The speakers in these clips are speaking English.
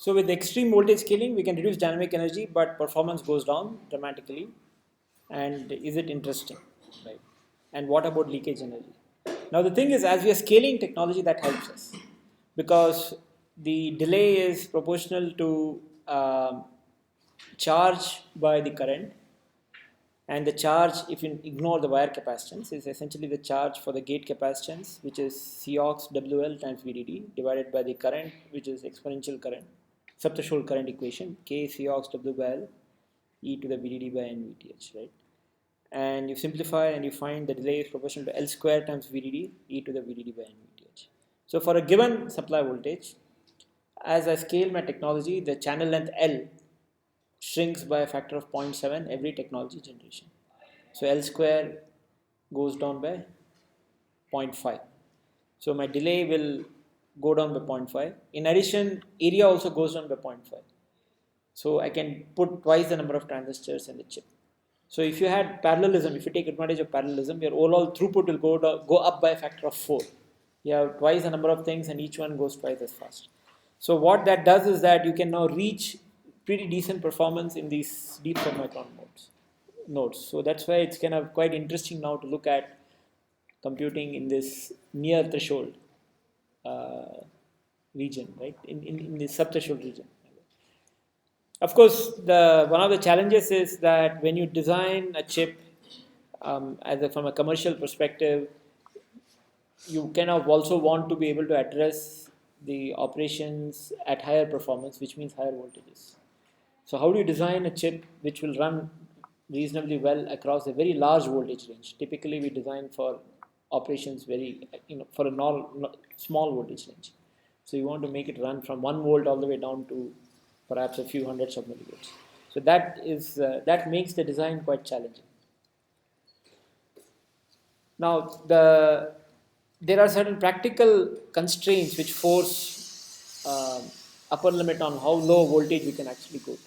So with extreme voltage scaling, we can reduce dynamic energy, but performance goes down dramatically. And is it interesting, right? And what about leakage energy? Now the thing is, as we are scaling technology, that helps us because the delay is proportional to charge by the current, and the charge, if you ignore the wire capacitance, is essentially the charge for the gate capacitance, which is Cox WL times VDD divided by the current, which is exponential current, subthreshold current equation, K Cox W by L e to the VDD by N VTH, right? And you simplify and you find the delay is proportional to L square times VDD e to the VDD by N VTH. So for a given supply voltage, as I scale my technology, the channel length L shrinks by a factor of 0.7 every technology generation. So L square goes down by 0.5. So my delay will go down by 0.5. In addition, area also goes down by 0.5. So I can put twice the number of transistors in the chip. So if you had parallelism, if you take advantage of parallelism, your overall throughput will go up by a factor of 4. You have twice the number of things and each one goes twice as fast. So what that does is that you can now reach pretty decent performance in these deep submicron nodes. So that's why it's kind of quite interesting now to look at computing in this near threshold region, right? In the subthreshold region. Of course, one of the challenges is that when you design a chip from a commercial perspective, you kind of also want to be able to address the operations at higher performance, which means higher voltages. So how do you design a chip which will run reasonably well across a very large voltage range? Typically, we design for operations for a small voltage range. So you want to make it run from 1 volt all the way down to perhaps a few hundreds of millivolts. So that makes the design quite challenging. Now there are certain practical constraints which force upper limit on how low voltage we can actually go to.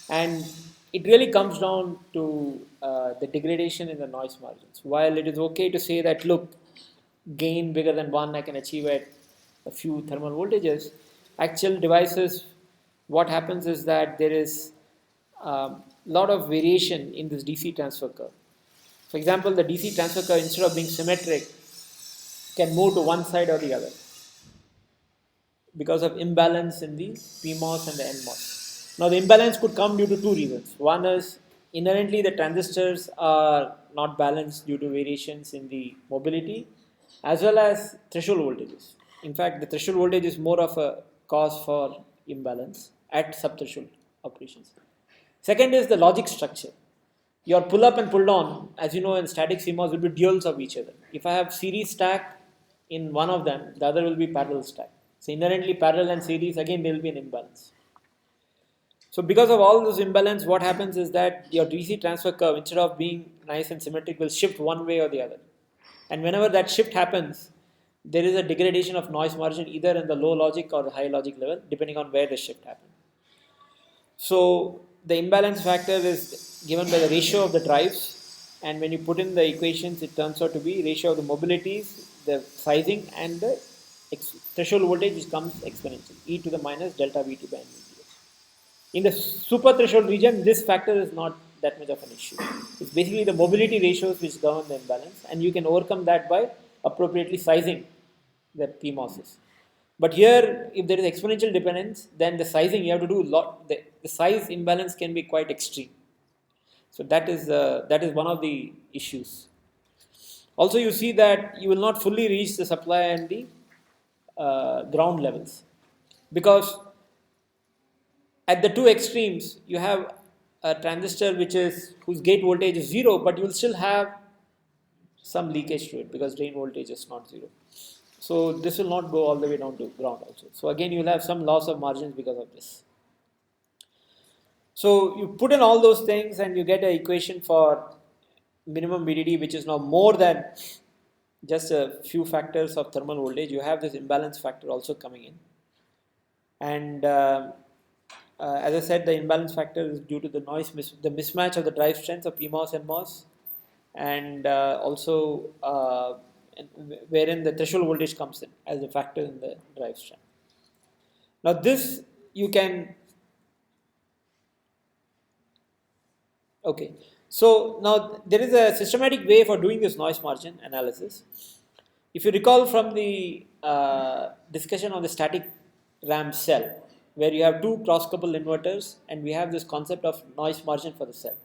And it really comes down to the degradation in the noise margins. While it is okay to say that, look, gain bigger than 1 I can achieve at a few thermal voltages, actual devices, what happens is that there is a lot of variation in this DC transfer curve. For example, the DC transfer curve, instead of being symmetric, can move to one side or the other because of imbalance in the PMOS and the NMOS. Now, the imbalance could come due to two reasons. One is inherently the transistors are not balanced due to variations in the mobility as well as threshold voltages. In fact, the threshold voltage is more of a cause for imbalance at subthreshold operations. Second is the logic structure. Your pull up and pull down, as you know, in static CMOS will be duals of each other. If I have series stack in one of them, the other will be parallel stack. So inherently parallel and series, again there will be an imbalance. So because of all this imbalance, what happens is that your DC transfer curve, instead of being nice and symmetric, will shift one way or the other. And whenever that shift happens, there is a degradation of noise margin either in the low logic or the high logic level, depending on where the shift happens. So the imbalance factor is given by the ratio of the drives, and when you put in the equations, it turns out to be ratio of the mobilities, the sizing, and the threshold voltage, which comes exponential, e to the minus delta VT by NVT. In the super threshold region, this factor is not that much of an issue. It's basically the mobility ratios which govern the imbalance, and you can overcome that by appropriately sizing the PMOSs. But here, if there is exponential dependence, then the sizing you have to do a lot. The size imbalance can be quite extreme. So that is one of the issues. Also, you see that you will not fully reach the supply and the ground levels, because at the two extremes you have a transistor whose gate voltage is 0, but you will still have some leakage to it because drain voltage is not 0. So this will not go all the way down to ground also. So again, you will have some loss of margins because of this. So you put in all those things and you get an equation for minimum VDD, which is now more than just a few factors of thermal voltage. You have this imbalance factor also coming in. And as I said, the imbalance factor is due to the the mismatch of the drive strengths of PMOS and MOS, and also wherein the threshold voltage comes in as a factor in the drive strength. Now this you can, okay. So now there is a systematic way for doing this noise margin analysis. If you recall from the discussion on the static RAM cell, where you have two cross-coupled inverters and we have this concept of noise margin for the cell,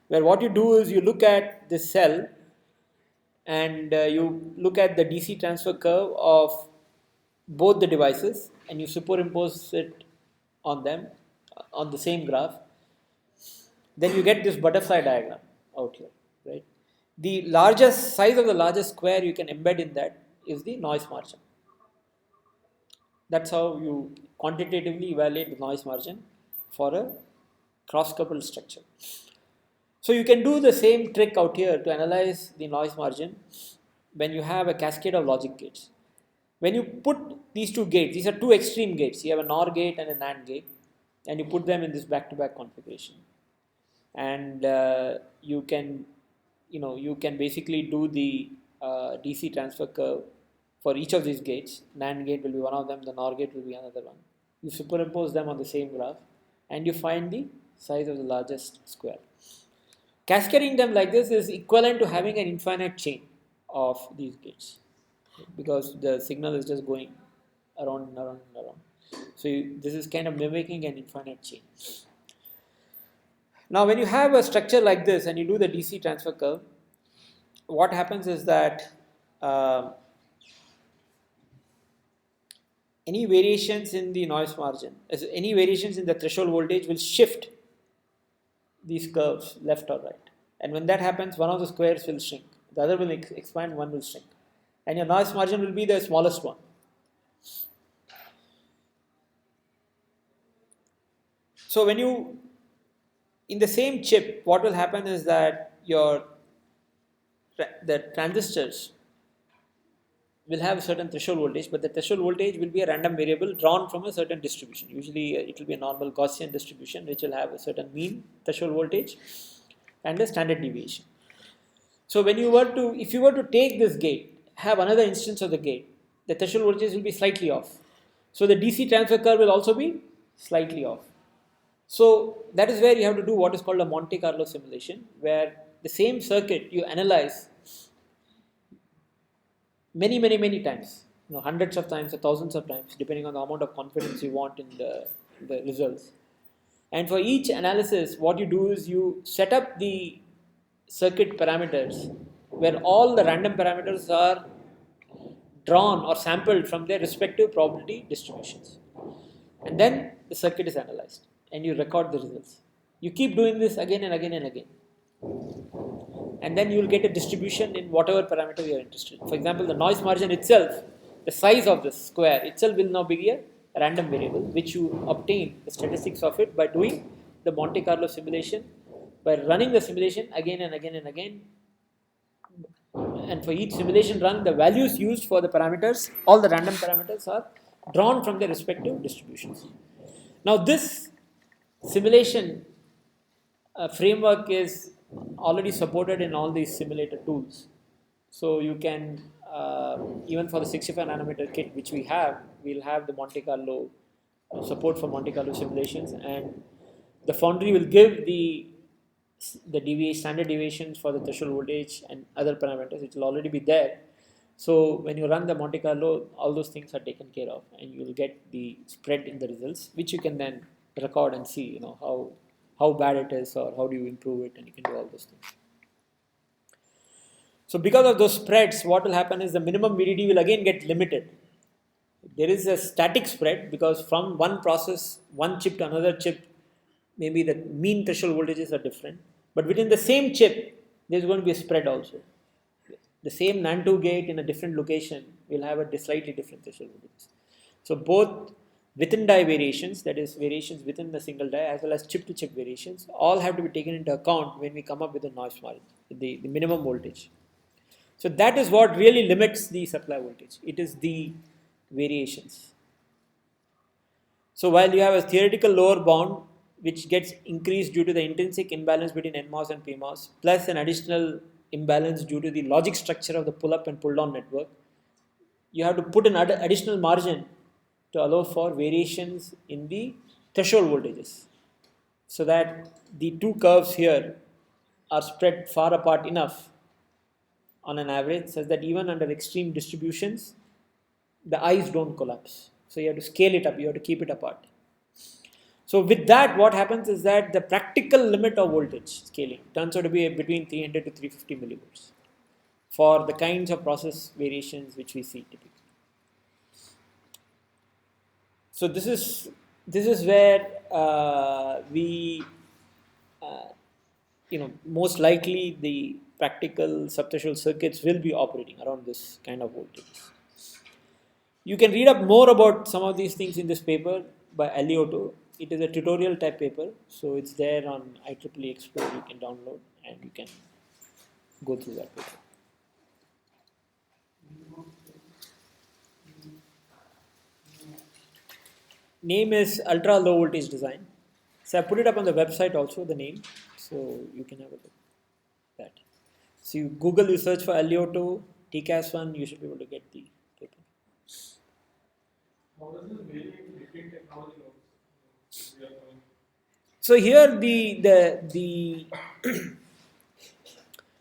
where what you do is you look at this cell and you look at the DC transfer curve of both the devices and you superimpose it on them on the same graph, then you get this butterfly diagram out here, right? The largest size of the largest square you can embed in that is the noise margin. That's how you quantitatively evaluate the noise margin for a cross-coupled structure. So you can do the same trick out here to analyze the noise margin when you have a cascade of logic gates. When you put these two gates, these are two extreme gates. You have a NOR gate and a NAND gate, and you put them in this back-to-back configuration. And you can basically do the DC transfer curve for each of these gates. NAND gate will be one of them, the NOR gate will be another one. You superimpose them on the same graph and you find the size of the largest square. Cascading them like this is equivalent to having an infinite chain of these gates, because the signal is just going around and around and around. So this is kind of mimicking an infinite chain. Now when you have a structure like this and you do the DC transfer curve, what happens is that any variations in the noise margin, any variations in the threshold voltage will shift these curves left or right. And when that happens, one of the squares will shrink, the other will expand, one will shrink. And your noise margin will be the smallest one. So when you, in the same chip, what will happen is that the transistors will have a certain threshold voltage, but the threshold voltage will be a random variable drawn from a certain distribution. Usually it will be a normal Gaussian distribution which will have a certain mean threshold voltage and a standard deviation. So when if you were to take this gate, have another instance of the gate, the threshold voltage will be slightly off. So the DC transfer curve will also be slightly off. So that is where you have to do what is called a Monte Carlo simulation, where the same circuit you analyze many times, hundreds of times or thousands of times, depending on the amount of confidence you want in the results. And for each analysis, what you do is you set up the circuit parameters where all the random parameters are drawn or sampled from their respective probability distributions. And then the circuit is analyzed and you record the results. You keep doing this again and again and again. And then you will get a distribution in whatever parameter you are interested in. For example, the noise margin itself, the size of the square itself will now be a random variable, which you obtain the statistics of it by doing the Monte Carlo simulation, by running the simulation again and again and again. And for each simulation run, the values used for the parameters, all the random parameters, are drawn from their respective distributions. Now this simulation framework is already supported in all these simulator tools. So you can, even for the 65 nanometer kit which we have, we'll have the Monte Carlo support for Monte Carlo simulations, and the foundry will give the standard deviations for the threshold voltage and other parameters. It will already be there. So when you run the Monte Carlo, all those things are taken care of, and you will get the spread in the results, which you can then record and see, how bad it is or how do you improve it, and you can do all those things. So because of those spreads, what will happen is the minimum VDD will again get limited. There is a static spread because from one process, one chip to another chip, maybe the mean threshold voltages are different. But within the same chip, there is going to be a spread also. The same NAND 2 gate in a different location will have a slightly different threshold voltages. So both within die variations, that is variations within the single die, as well as chip to chip variations, all have to be taken into account when we come up with the noise margin, the minimum voltage. So that is what really limits the supply voltage. It is the variations. So while you have a theoretical lower bound which gets increased due to the intrinsic imbalance between NMOS and PMOS, plus an additional imbalance due to the logic structure of the pull-up and pull-down network, you have to put an additional margin to allow for variations in the threshold voltages, so that the two curves here are spread far apart enough on an average such that even under extreme distributions, the eyes don't collapse. So you have to scale it up, you have to keep it apart. So with that, what happens is that the practical limit of voltage scaling turns out to be between 300 to 350 millivolts for the kinds of process variations which we see typically. So this is where we most likely the practical subthreshold circuits will be operating around this kind of voltages. You can read up more about some of these things in this paper by Alioto. It is a tutorial type paper, so it's there on IEEE Explore. You can download and you can go through that paper. Name is ultra low voltage design. So I put it up on the website also, the name, so you can have a look at that. So you Google, you search for Alioto TCAS1, you should be able to get the paper. How does this vary in different technology nodes we are coming? So here the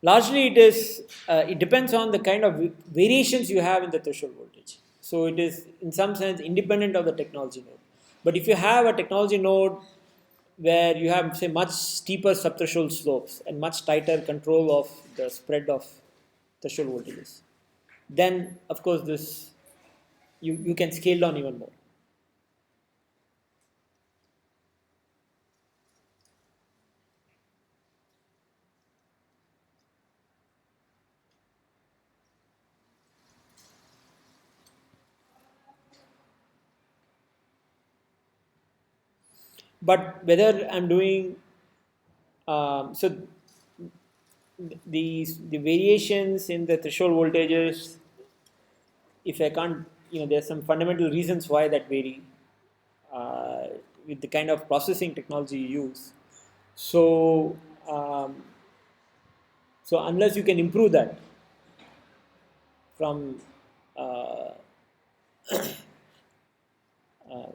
largely it depends on the kind of variations you have in the threshold voltage. So it is in some sense independent of the technology node. But if you have a technology node where you have say much steeper subthreshold slopes and much tighter control of the spread of threshold voltages, then of course this you can scale down even more. But whether I'm doing so the variations in the threshold voltages, if I can't, there's some fundamental reasons why that vary uh, with the kind of processing technology you use. So um, so unless you can improve that from uh, uh,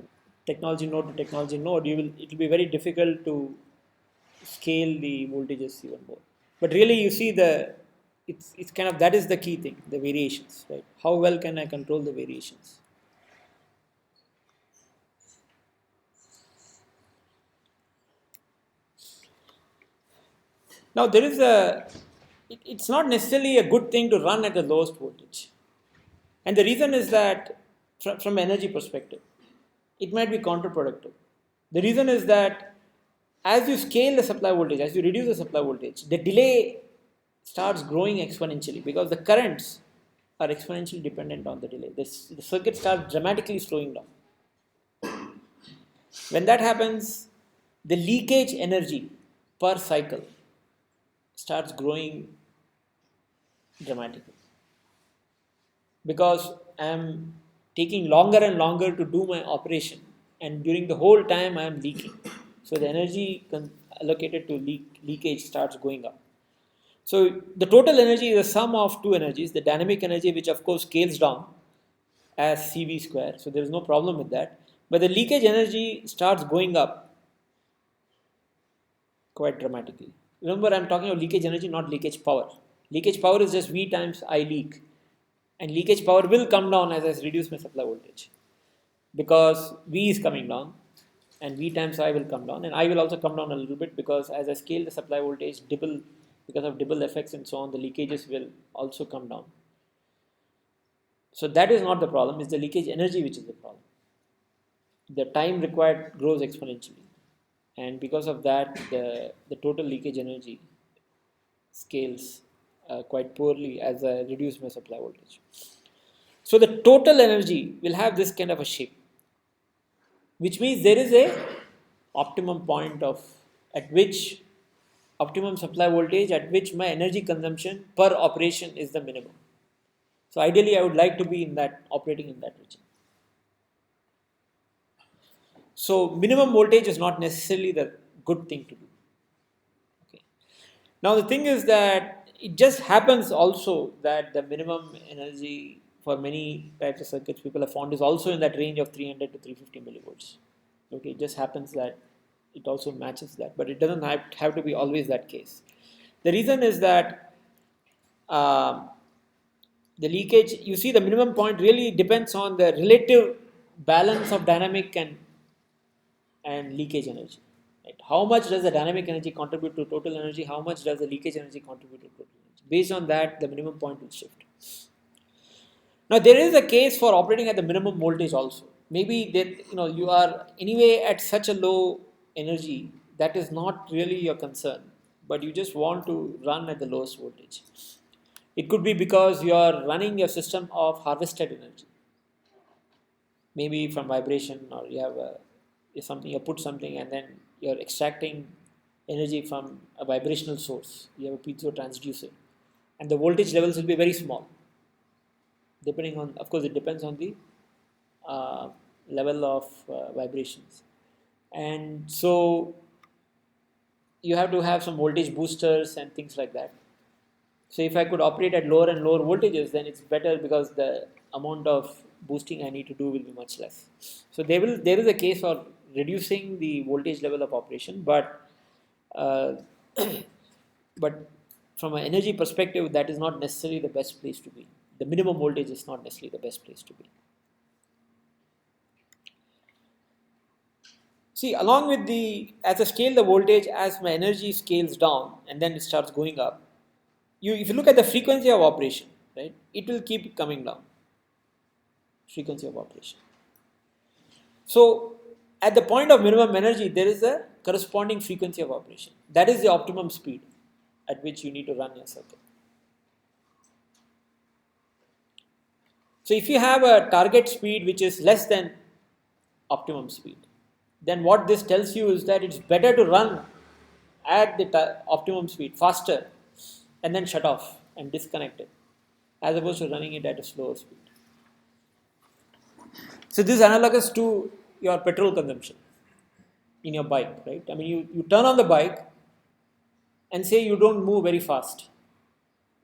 technology node to technology node, it will be very difficult to scale the voltages even more. But really, you see it's kind of that is the key thing, the variations, right? How well can I control the variations? Now there is it's not necessarily a good thing to run at the lowest voltage, and the reason is that from energy perspective, it might be counterproductive. The reason is that as you scale the supply voltage, as you reduce the supply voltage, the delay starts growing exponentially because the currents are exponentially dependent on the delay. The circuit starts dramatically slowing down. When that happens, the leakage energy per cycle starts growing dramatically because I'm taking longer and longer to do my operation, and during the whole time I am leaking. So the energy allocated to leakage starts going up. So the total energy is the sum of two energies, the dynamic energy, which of course scales down as CV square, so there is no problem with that. But the leakage energy starts going up quite dramatically. Remember, I'm talking about leakage energy, not leakage power. Leakage power is just V times I leak. And leakage power will come down as I reduce my supply voltage. Because V is coming down and V times I will come down. And I will also come down a little bit because as I scale the supply voltage, because of Dibble effects and so on, the leakages will also come down. So that is not the problem, it's the leakage energy which is the problem. The time required grows exponentially. And because of that, the total leakage energy scales quite poorly as I reduce my supply voltage. So the total energy will have this kind of a shape, which means there is a optimum point at which optimum supply voltage at which my energy consumption per operation is the minimum. So ideally, I would like to be operating in that region. So minimum voltage is not necessarily the good thing to do. Okay. Now the thing is that it just happens also that the minimum energy for many types of circuits people have found is also in that range of 300 to 350 millivolts. Okay, it just happens that it also matches that, but it doesn't have to be always that case. The reason is that um, the leakage, you see, the minimum point really depends on the relative balance of dynamic and leakage energy. Right? How much does the dynamic energy contribute to total energy? How much does the leakage energy contribute to total energy? Based on that, the minimum point will shift. Now there is a case for operating at the minimum voltage also. Maybe that you are anyway at such a low energy that is not really your concern, but you just want to run at the lowest voltage. It could be because you are running your system of harvested energy, maybe from vibration, or you have something, you put something and then you're extracting energy from a vibrational source. You have a piezo transducer, and the voltage levels will be very small. Depending on, of course, it depends on the uh, level of vibrations, and so you have to have some voltage boosters and things like that. So if I could operate at lower and lower voltages, then it's better because the amount of boosting I need to do will be much less. So there is a case for reducing the voltage level of operation, but uh, but from an energy perspective, that is not necessarily the best place to be. The minimum voltage is not necessarily the best place to be. See, along with as I scale the voltage, as my energy scales down and then it starts going up, if you look at the frequency of operation, right, it will keep coming down. Frequency of operation. So, at the point of minimum energy, there is a corresponding frequency of operation. That is the optimum speed at which you need to run your circuit. So, if you have a target speed which is less than optimum speed, then what this tells you is that it's better to run at the optimum speed faster and then shut off and disconnect it, as opposed to running it at a slower speed. So this is analogous to your petrol consumption in your bike, right? I mean, you turn on the bike and say you don't move very fast.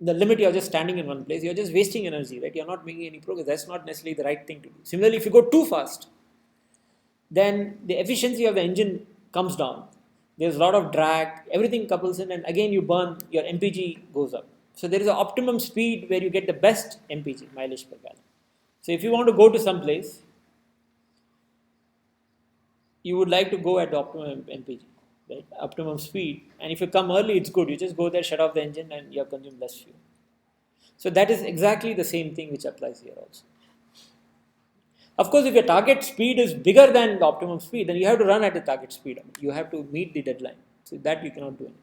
The limit, you're just standing in one place, you're just wasting energy, right? You're not making any progress. That's not necessarily the right thing to do. Similarly, if you go too fast, then the efficiency of the engine comes down. There's a lot of drag, everything couples in, and again you burn, your MPG goes up. So there is an optimum speed where you get the best MPG, mileage per gallon. So if you want to go to some place, you would like to go at the optimum MPG, right? Optimum speed. And if you come early, it's good. You just go there, shut off the engine, and you have consumed less fuel. So that is exactly the same thing which applies here also. Of course, if your target speed is bigger than the optimum speed, then you have to run at the target speed. You have to meet the deadline. So that you cannot do anything.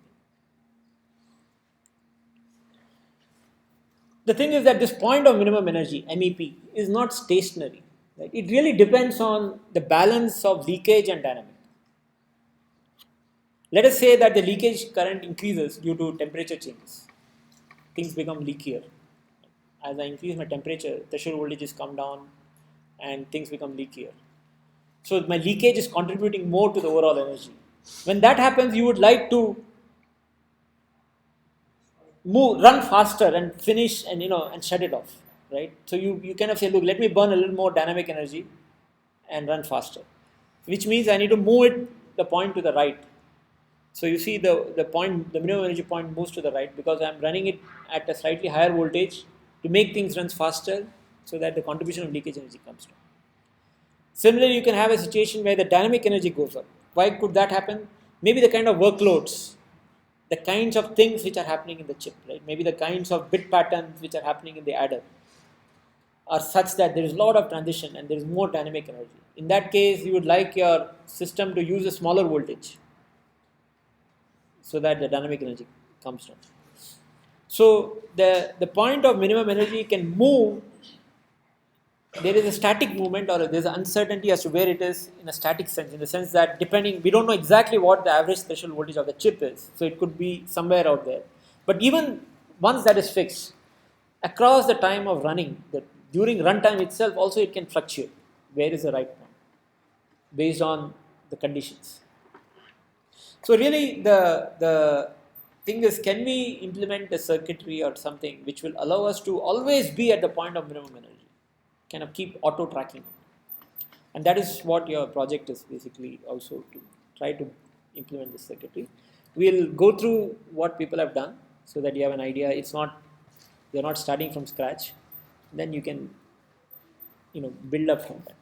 The thing is that this point of minimum energy, MEP, is not stationary. Right? It really depends on the balance of leakage and dynamic. Let us say that the leakage current increases due to temperature changes. Things become leakier. As I increase my temperature, threshold voltages come down and things become leakier. So my leakage is contributing more to the overall energy. When that happens, you would like to run faster and finish and shut it off, right? So you kind of say, look, let me burn a little more dynamic energy and run faster, which means I need to move the point to the right. So you see the minimum energy point moves to the right because I'm running it at a slightly higher voltage to make things run faster so that the contribution of leakage energy comes down. Similarly, you can have a situation where the dynamic energy goes up. Why could that happen? Maybe the kind of workloads, the kinds of things which are happening in the chip, right? Maybe the kinds of bit patterns which are happening in the adder are such that there is a lot of transition and there is more dynamic energy. In that case, you would like your system to use a smaller voltage so that the dynamic energy comes down. So the point of minimum energy can move. There is a static movement or there is an uncertainty as to where it is in a static sense, in the sense that we don't know exactly what the average threshold voltage of the chip is. So it could be somewhere out there. But even once that is fixed, across the time of running, during runtime itself also it can fluctuate. Where is the right point? Based on the conditions. So really the thing is, can we implement a circuitry or something which will allow us to always be at the point of minimum energy? kind of keep auto tracking, and that is what your project is basically also to try to implement this circuitry. We'll go through what people have done so that you have an idea. It's not, you're not starting from scratch. Then you can build up from that.